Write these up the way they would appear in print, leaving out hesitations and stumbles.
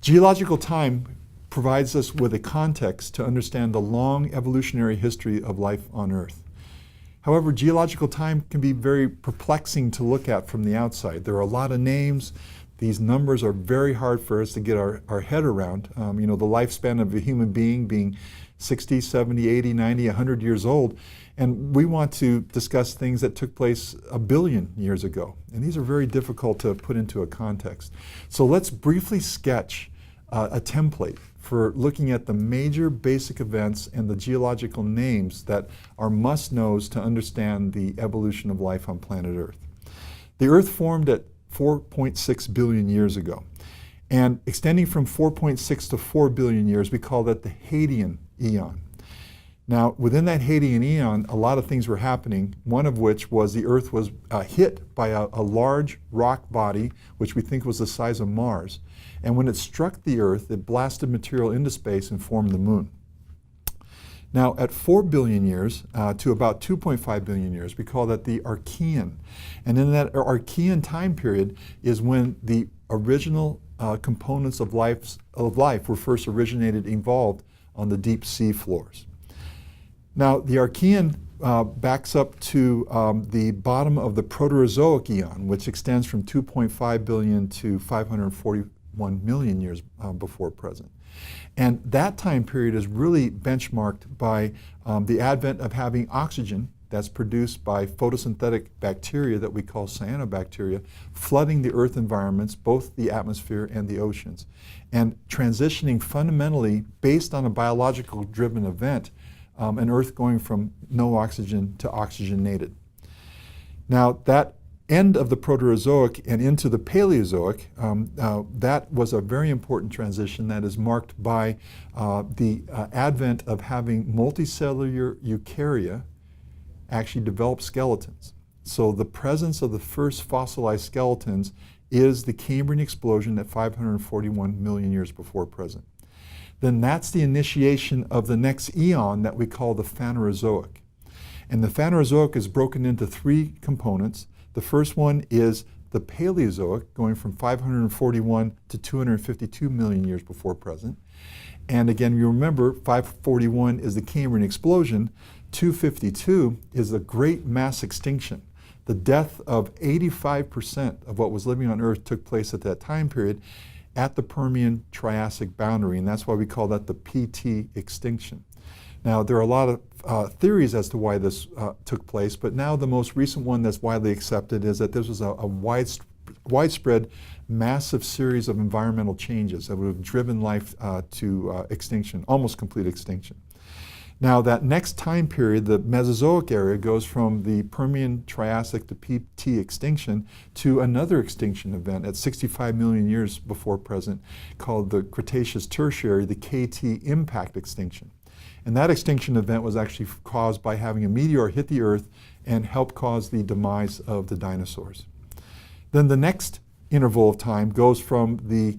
Geological time provides us with a context to understand the long evolutionary history of life on Earth. However, geological time can be very perplexing to look at from the outside. There are a lot of names. These numbers are very hard for us to get our head around. The lifespan of a human being 60, 70, 80, 90, 100 years old. And we want to discuss things that took place 1 billion years ago. And these are very difficult to put into a context. So let's briefly sketch a template for looking at the major basic events and the geological names that are must-knows to understand the evolution of life on planet Earth. The Earth formed at 4.6 billion years ago. And extending from 4.6 to 4 billion years, we call that the Hadean eon. Now, within that Hadean eon, a lot of things were happening, one of which was the Earth was hit by a large rock body, which we think was the size of Mars. And when it struck the Earth, it blasted material into space and formed the Moon. Now, at 4 billion years to about 2.5 billion years, we call that the Archean. And in that Archean time period is when the original components of life were first originated, evolved on the deep sea floors. Now, the Archean backs up to the bottom of the Proterozoic eon, which extends from 2.5 billion to 541 million years before present. And that time period is really benchmarked by the advent of having oxygen that's produced by photosynthetic bacteria that we call cyanobacteria, flooding the Earth environments, both the atmosphere and the oceans, and transitioning fundamentally based on a biological driven event, an Earth going from no oxygen to oxygenated. Now, that end of the Proterozoic and into the Paleozoic, that was a very important transition that is marked by the advent of having multicellular eukarya actually develop skeletons. So the presence of the first fossilized skeletons is the Cambrian explosion at 541 million years before present. Then that's the initiation of the next eon that we call the Phanerozoic. And the Phanerozoic is broken into 3 components. The first one is the Paleozoic, going from 541 to 252 million years before present. And again, you remember 541 is the Cambrian explosion, 252 is the great mass extinction. The death of 85% of what was living on Earth took place at that time period at the Permian-Triassic boundary, and that's why we call that the PT extinction. Now, there are a lot of theories as to why this took place, but now the most recent one that's widely accepted is that this was a widespread, massive series of environmental changes that would have driven life to extinction, almost complete extinction. Now, that next time period, the Mesozoic area, goes from the Permian-Triassic to PT extinction to another extinction event at 65 million years before present called the Cretaceous-Tertiary, the KT impact extinction. And that extinction event was actually caused by having a meteor hit the Earth and help cause the demise of the dinosaurs. Then the next interval of time goes from the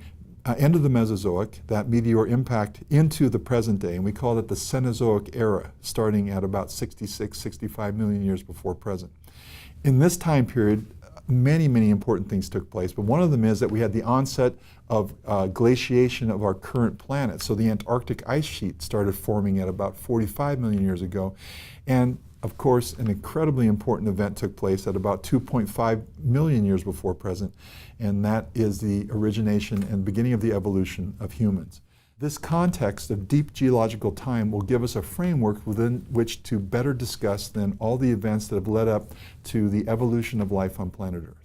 end of the Mesozoic, that meteor impact, into the present day, and we call it the Cenozoic era, starting at about 66, 65 million years before present. In this time period, many, many important things took place, but one of them is that we had the onset of glaciation of our current planet. So the Antarctic ice sheet started forming at about 45 million years ago, and of course, an incredibly important event took place at about 2.5 million years before present, and that is the origination and beginning of the evolution of humans. This context of deep geological time will give us a framework within which to better discuss then all the events that have led up to the evolution of life on planet Earth.